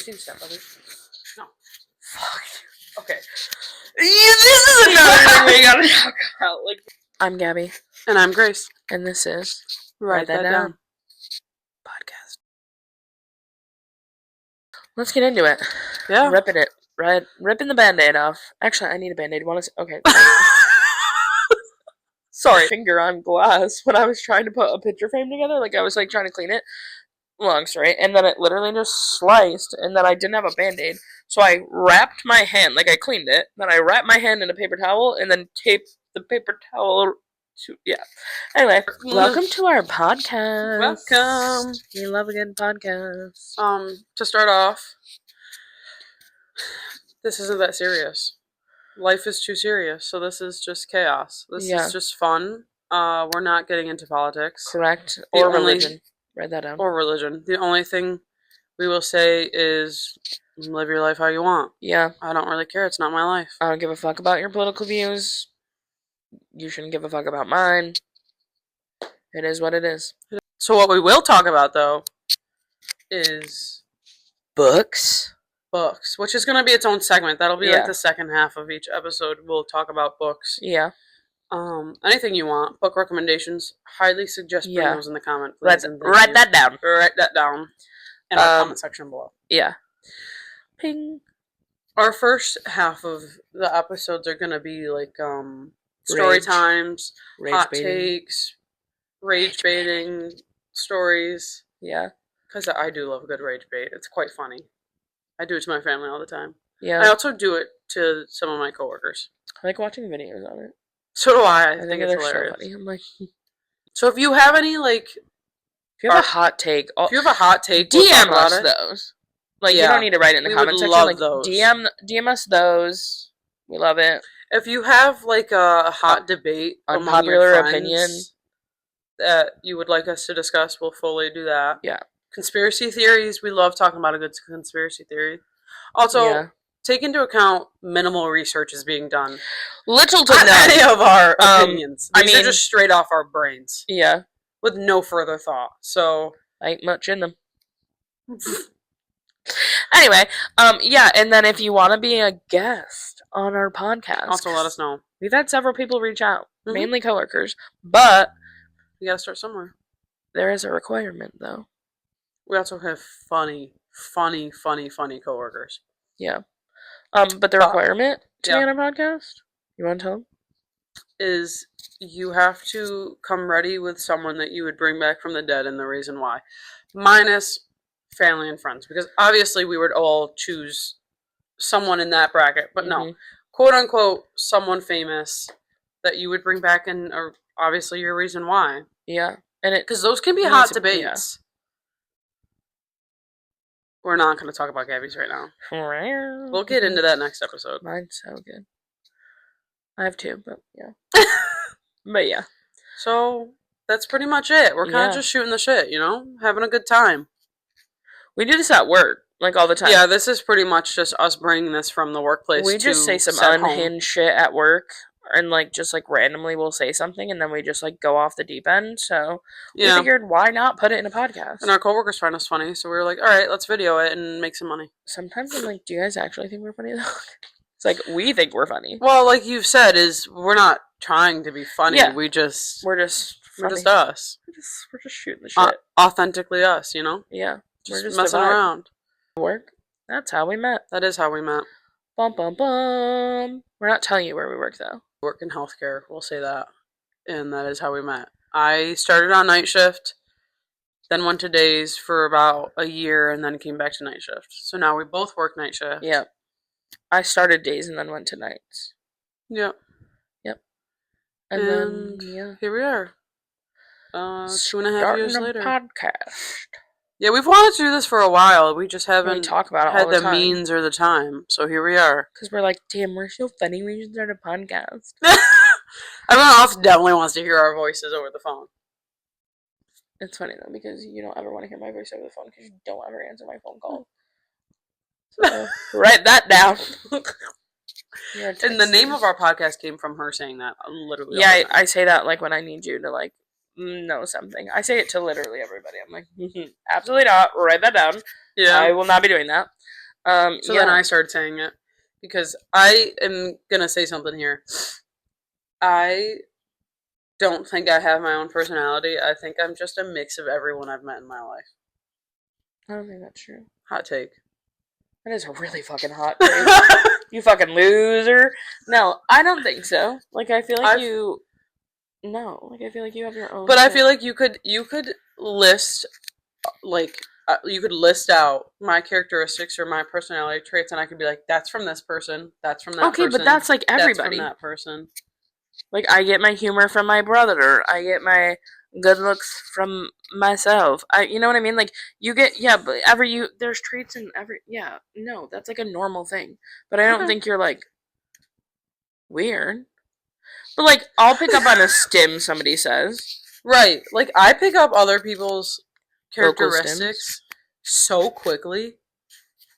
seen Step Brothers? No. Fuck. Okay. This is another thing we gotta talk about. Like, I'm Gabby. And I'm Grace. And this is Write That Down. Podcast. Let's get into it. Yeah. Ripping it. Right? Ripping the Band-Aid off. Actually, I need a Band-Aid. Okay. Sorry. Finger on glass when I was trying to put a picture frame together. Like, I was, like, trying to clean it. Long story. And then it literally just sliced. And then I didn't have a Band-Aid. So I wrapped my hand. Like, I cleaned it. Then I wrapped my hand in a paper towel. And then taped the paper towel to... Yeah. Anyway. Welcome to our podcast. Welcome. We love a good podcast. To start off, this isn't that serious. Life is too serious, so this is just chaos. This is just fun. We're not getting into politics. Correct. Or religion. Write that down. Or religion. The only thing we will say is live your life how you want. Yeah. I don't really care. It's not my life. I don't give a fuck about your political views. You shouldn't give a fuck about mine. It is what it is. So what we will talk about, though, is... Books, which is going to be its own segment. That'll be like the second half of each episode. We'll talk about books. Yeah. Anything you want. Book recommendations. Highly suggest putting those in the comment. Write that down. Write that down in our comment section below. Yeah. Ping. Our first half of the episodes are going to be like story times, hot takes, rage baiting stories. Yeah. Because I do love a good rage bait. It's quite funny. I do it to my family all the time. Yeah. I also do it to some of my coworkers. I like watching videos on it. So do I. I think it's hilarious. So funny. I'm like... So if you have any, like... If you have a hot take... DM us those. Like, you don't need to write it in the comment section. Like, those. DM us those. We love it. If you have, like, a hot debate unpopular opinion that you would like us to discuss, we'll fully do that. Yeah. Conspiracy theories. We love talking about a good conspiracy theory. Also, take into account minimal research is being done. Little to none. Any of our opinions. These are just straight off our brains. Yeah. With no further thought. So... ain't much in them. Anyway, yeah, and then if you want to be a guest on our podcast... also let us know. We've had several people reach out. Mainly coworkers. But... you gotta start somewhere. There is a requirement, though. We also have funny coworkers. Yeah. But the requirement to be on our podcast, you want to tell them? Is you have to come ready with someone that you would bring back from the dead and the reason why. Minus family and friends. Because obviously we would all choose someone in that bracket. But no. Quote unquote, someone famous that you would bring back and obviously your reason why. Yeah. And because those can be hot debates. Yeah. We're not going to talk about Gabby's right now. We'll get into that next episode. Mine's so good. I have two, but yeah. But yeah. So, that's pretty much it. We're kind of just shooting the shit, you know? Having a good time. We do this at work, like all the time. Yeah, this is pretty much just us bringing this from the workplace to we just say some unhinged shit at work. And, like, just, like, randomly we'll say something, and then we just, like, go off the deep end. So, we figured, why not put it in a podcast? And our coworkers find us funny, so we were like, all right, let's video it and make some money. Sometimes I'm like, do you guys actually think we're funny, though? It's like, we think we're funny. Well, like you've said, we're not trying to be funny. Yeah. We're just us. We're just shooting the shit. Authentically us, you know? Yeah. We're just messing around. Work. That's how we met. That is how we met. Bum, bum, bum. We're not telling you where we work, though. Work in healthcare, we'll say that. And that is how we met. I started on night shift, then went to days for about a year, and then came back to night shift. So now we both work night shift. Yeah. I started days and then went to nights. Yep. And then, here we are. 2.5 years later. Podcast. Yeah, we've wanted to do this for a while. We just haven't talk about it had all the means or the time. So here we are. Because we're like, damn, we're so funny. We should start a podcast. Everyone else definitely wants to hear our voices over the phone. It's funny, though, because you don't ever want to hear my voice over the phone because you don't ever answer my phone call. So, write that down. And the name of our podcast came from her saying that literally. Yeah, I say that like when I need you to like know something. I say it to literally everybody. I'm like, absolutely not. Write that down. Yeah, I will not be doing that. So yeah. then I started saying it because I am gonna say something here. I don't think I have my own personality. I think I'm just a mix of everyone I've met in my life. I don't think that's true. Hot take. That is a really fucking hot take. You fucking loser. No, I don't think so. Like, I feel like I've, you. No, like, I feel like you have your own. but I thing. feel like you could list you could list out my characteristics or my personality traits, and I could be like, that's from this person, that's from that Okay, person, but that's like that's from everybody. that person. Like, I get my humor from my brother. I get my good looks from myself. You know what I mean? Like, you get, yeah, but there's traits in every, yeah, no, that's like a normal thing. But I don't Okay. think you're like weird. But like, I'll pick up on a stim somebody says. Right. Like, I pick up other people's Vocal characteristics so quickly.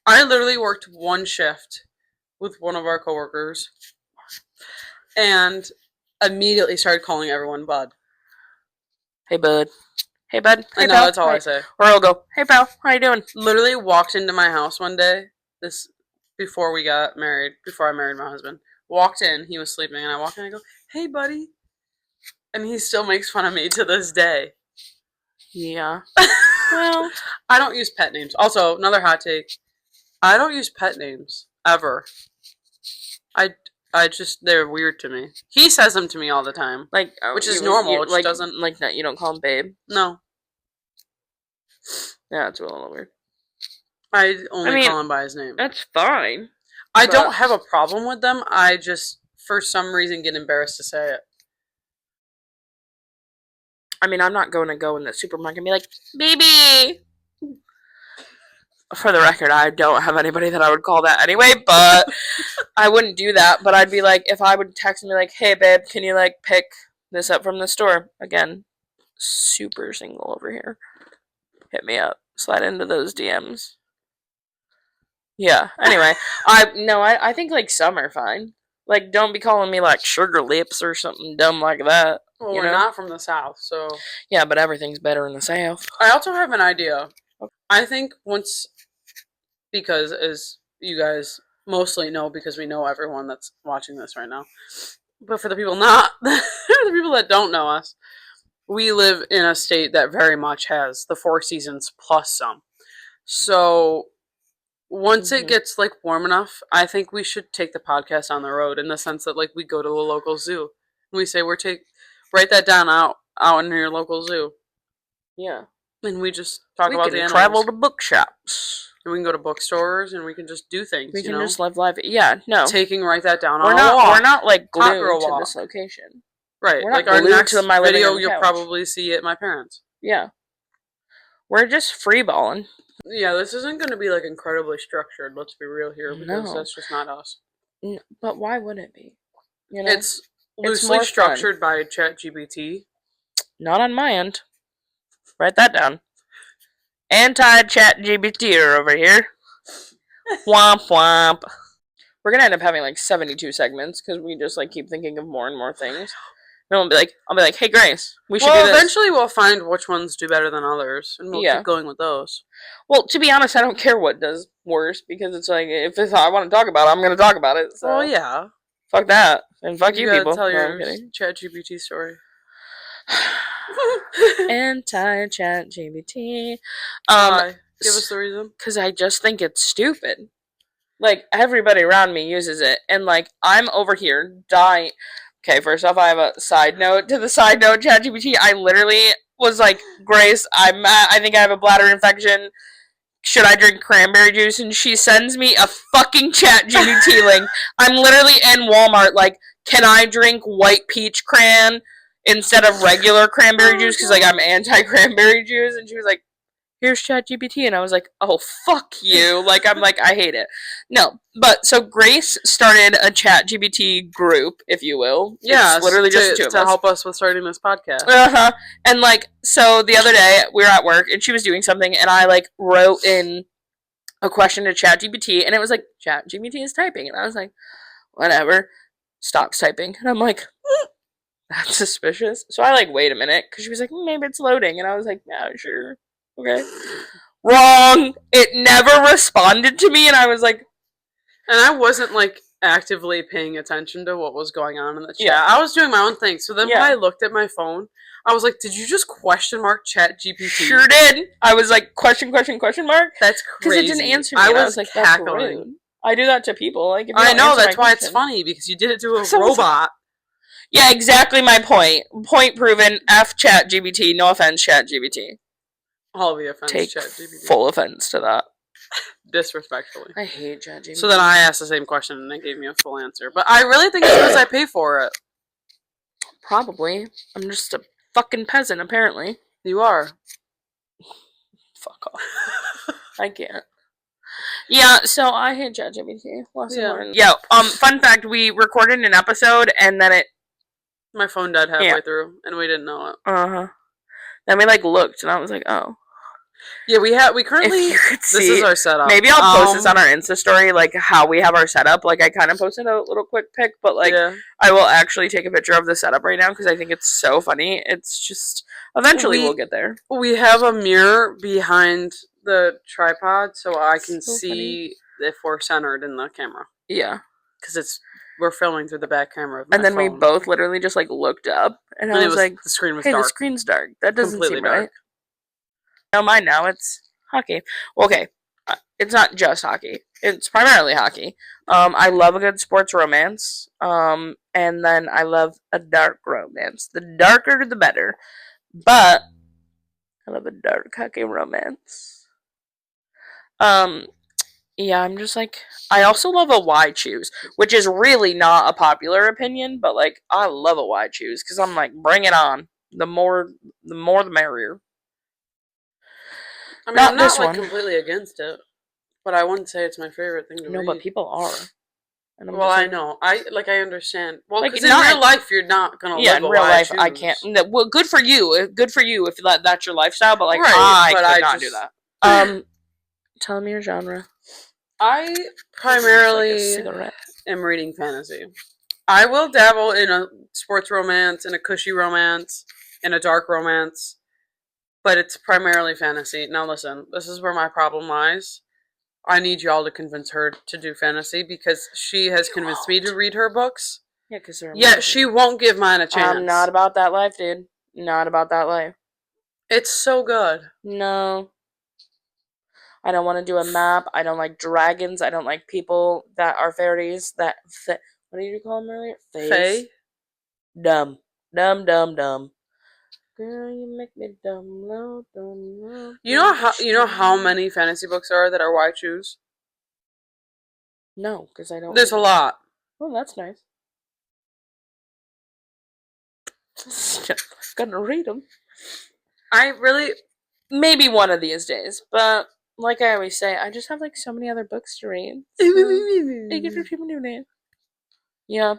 I literally worked one shift with one of our coworkers and immediately started calling everyone bud. Hey, bud. Hey, bud. I Hey, know, pal. that's all I say. Or I'll go, hey, pal. How you doing? Literally walked into my house one day, this before we got married, before I married my husband. Walked in, he was sleeping, and I walked in and I go, hey, buddy. And he still makes fun of me to this day. Yeah. Well, I don't use pet names. Also, another hot take. I don't use pet names ever. I just they're weird to me. He says them to me all the time, like, which is normal. It like, doesn't. like that. You don't call him babe. No, Yeah, it's a little weird. I only I mean, call him by his name. That's fine. I don't have a problem with them. I just, for some reason, get embarrassed to say it. I mean, I'm not going to go in the supermarket and be like, baby. For the record, I don't have anybody that I would call that anyway, but I wouldn't do that. But I'd be like, if I would text me like, hey, babe, can you like pick this up from the store? Again, super single over here. Hit me up. Slide into those DMs. Yeah. Anyway, I think like some are fine. Like, don't be calling me like sugar lips or something dumb like that. Well, you we're know? not from the South, so. Yeah, but everything's better in the South. I also have an idea. I think because as you guys mostly know, because we know everyone that's watching this right now, but for the people the people that don't know us, we live in a state that very much has the 4 seasons plus some. So once it gets like warm enough, I think we should take the podcast on the road in the sense that like we go to the local zoo. And we say write that down out in your local zoo. Yeah. And we just talk about the animals. Travel to bookshops. And we can go to bookstores and we can just do things. We can just live life. Yeah, no. Write that down we're on not, a walk. We're not like glued to walk. this location. Right. We're not like our next to my video, you'll couch. Probably see at my parents'. Yeah. We're just freeballing. Yeah, this isn't going to be like incredibly structured. Let's be real here, because that's just not us. But why would it be? You know, it's loosely structured by ChatGPT. Not on my end. Write that down. Anti-ChatGPT over here. Womp womp. We're gonna end up having like 72 segments because we just like keep thinking of more and more things. And I'll be like, hey Grace, we should do this. Eventually we'll find which ones do better than others, and we'll keep going with those. Well, to be honest, I don't care what does worse, because it's like, if it's I want to talk about it, I'm gonna talk about it. So. Well, yeah. Fuck that, and fuck you people. Tell your ChatGPT story. Anti-ChatGPT. Give us the reason. Because I just think it's stupid. Like, everybody around me uses it, and like, I'm over here dying. Okay, first off, I have a side note to the side note. ChatGPT, I literally was like, Grace, I think I have a bladder infection. Should I drink cranberry juice? And she sends me a fucking ChatGPT link. I'm literally in Walmart, like, can I drink white peach cran instead of regular cranberry juice? Because like, I'm anti-cranberry juice. And she was like, here's ChatGPT, and I was like, oh, fuck you. Like, I'm like, I hate it. No, but, so Grace started a ChatGPT group, if you will. Yeah, it's literally just two of us. To help us with starting this podcast. Uh-huh. And, like, so the other day, we were at work, and she was doing something, and I, like, wrote in a question to ChatGPT, and it was like, ChatGPT is typing, and I was like, whatever. Stops typing, and I'm like, that's suspicious. So I, like, wait a minute, because she was like, maybe it's loading, and I was like, yeah, sure. Okay. Wrong. It never responded to me, and I was like, And I wasn't like actively paying attention to what was going on in the chat. Yeah. I was doing my own thing. So then when Yeah. I looked at my phone, I was like, did you just question mark chat GPT? sure did. I was like, question mark? That's Because it crazy. didn't answer me. I was like, that's cackling. rude. I do that to people. Like, if you I don't know, answer that's my why it's question- funny, because you did it to a Someone's robot. Yeah, exactly my point. Point proven. F chat GBT. No offense, chat GBT. All the offense, Take chat GPT. full offense to that. Disrespectfully. I hate chat GBT. So then I asked the same question and they gave me a full answer. But I really think it's because I pay for it. Probably. I'm just a fucking peasant, apparently. You are. Fuck off. I can't. Yeah, so I hate ChatGPT. Yeah. Fun fact, we recorded an episode and then my phone died halfway through and we didn't know it. Uh-huh. Then we like looked and I was like, oh. Yeah, we currently this is our setup. Maybe I'll post this on our Insta story, like how we have our setup. Like I kind of posted a little quick pic, but like I will actually take a picture of the setup right now because I think it's so funny. It's just eventually we'll get there. We have a mirror behind the tripod so I can see if we're centered in the camera. Yeah, because we're filming through the back camera of my and then phone. we both literally just like looked up and I was like, the screen was hey, dark. The screen's dark. That doesn't completely seem dark. Right. No, mine now. It's hockey. Well, okay, it's not just hockey. It's primarily hockey. I love a good sports romance. And then I love a dark romance. The darker, the better. But I love a dark hockey romance. Yeah, I'm just like, I also love a why choose, which is really not a popular opinion, but like, I love a why choose because I'm like, bring it on. The more, the merrier. I mean, I'm not like completely against it, but I wouldn't say it's my favorite thing to read. No, but people are. And well, I know. I understand. Well, like because in real life, you're not gonna. Yeah, live in real life, I can't. Well, good for you. Good for you if that's your lifestyle. But like, I could not do that. Tell me your genre. I primarily am reading fantasy. I will dabble in a sports romance, in a cushy romance, in a dark romance, but it's primarily fantasy. Now listen, this is where my problem lies. I need y'all to convince her to do fantasy because she has convinced me to read her books. Yeah, because she won't give mine a chance. I'm not about that life, dude. Not about that life. It's so good. No. I don't want to do a map. I don't like dragons. I don't like people that are fairies. What did you call them earlier? Fae? Dumb. Dumb. Girl, you make me dumb, low, dumb, low. You know how many fantasy books are that are why choose? No, because I don't. There's a lot. Oh, that's nice. Gonna read them. Maybe one of these days, but like I always say, I just have like so many other books to read. Yeah.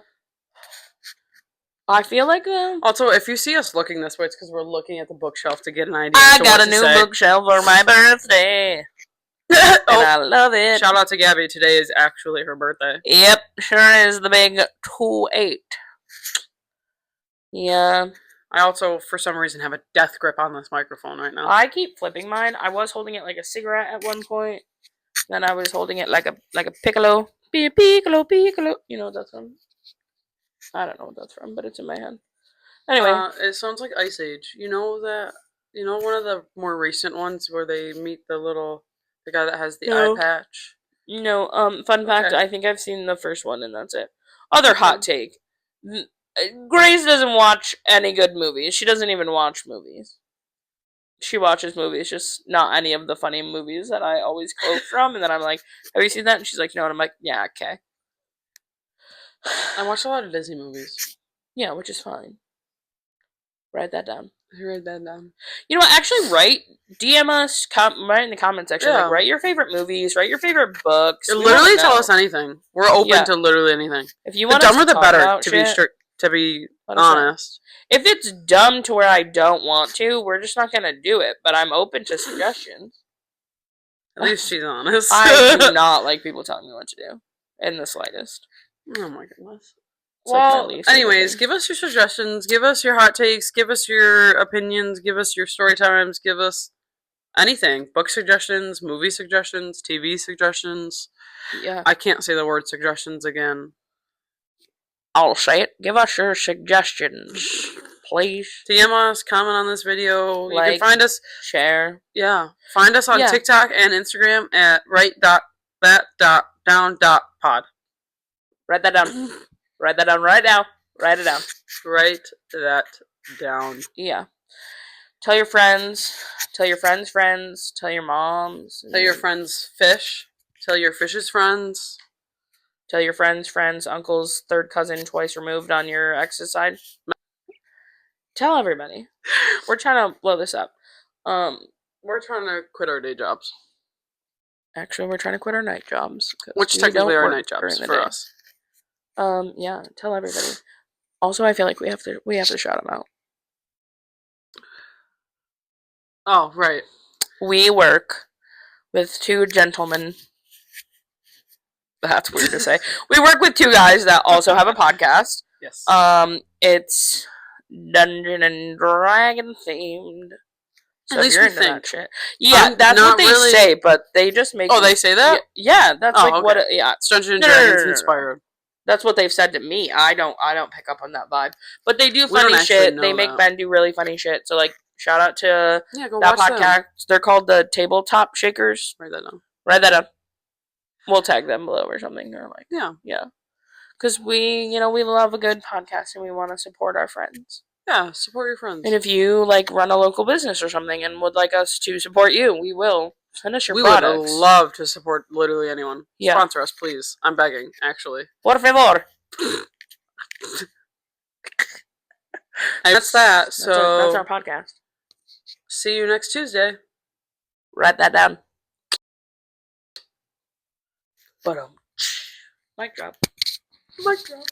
I feel like also, if you see us looking this way, it's because we're looking at the bookshelf to get an idea. I got a new bookshelf for my birthday. And I love it. Shout out to Gabby. Today is actually her birthday. Yep, sure is the big 2-8. Yeah. I also, for some reason, have a death grip on this microphone right now. I keep flipping mine. I was holding it like a cigarette at one point. Then I was holding it like a piccolo. Piccolo. You know what that's from? I don't know what that's from, but it's in my head. Anyway. It sounds like Ice Age. You know that? You know one of the more recent ones where they meet the guy that has the eye patch? No, fun fact, I think I've seen the first one and that's it. Other hot take. Grace doesn't watch any good movies. She doesn't even watch movies. She watches movies, just not any of the funny movies that I always quote from. And then I'm like, have you seen that? And she's like, no. And I'm like, yeah, okay. I watch a lot of Disney movies. Yeah, which is fine. Write that down. Write that down. You know what? Actually, DM us, write in the comment section. Yeah. Like, write your favorite movies, write your favorite books. Literally tell us anything. We're open to literally anything. If you want the dumber the better, to be honest. If it's dumb to where I don't want to, we're just not gonna do it. But I'm open to suggestions. At least she's honest. I do not like people telling me what to do, in the slightest. Oh my goodness. Well, anyways, give us your suggestions, give us your hot takes, give us your opinions, give us your story times, give us Anything. Book suggestions, movie suggestions, TV suggestions. Yeah. I can't say the word suggestions again. I'll say it. Give us your suggestions, please. DM us, comment on this video. You can Like, find us, share. yeah. Find us on Yeah. TikTok and Instagram at write.that.down.pod. Write that down. Write that down right now. Write it down. Write that down. Yeah. Tell your friends. Tell your friends' friends. Tell your moms. Tell your friends fish. Tell your fish's friends. Tell your friends' friends, uncles, third cousin twice removed on your ex's side. Tell everybody. We're trying to blow this up. We're trying to quit our day jobs. Actually, we're trying to quit our night jobs. Which technically are night jobs for us. Yeah, tell everybody. Also, I feel like we have to shout them out. Oh, right. We work with two gentlemen. That's weird to say. We work with two guys that also have a podcast. Yes. It's Dungeon and Dragon themed. So at least you're we into think. That shit. Yeah, that's what they say, but they just make. Oh, they say that? Yeah, that's like okay. what. Yeah, it's Dungeons and Dragons inspired. That's what they've said to me. I don't pick up on that vibe, but they do We don't funny shit. know They make that. Ben do really funny shit. So like, shout out to go that watch podcast. them. They're called the Tabletop Shakers. Write that down. Write that up. We'll tag them below or something. Or like, yeah. Because we love a good podcast and we want to support our friends. Yeah, support your friends. And if you like run a local business or something and would like us to support you, we will send us your products. We would love to support literally anyone. Yeah. Sponsor us, please. I'm begging, actually. Por favor. That's that. So that's our podcast. See you next Tuesday. Write that down. But mic drop. Mic drop.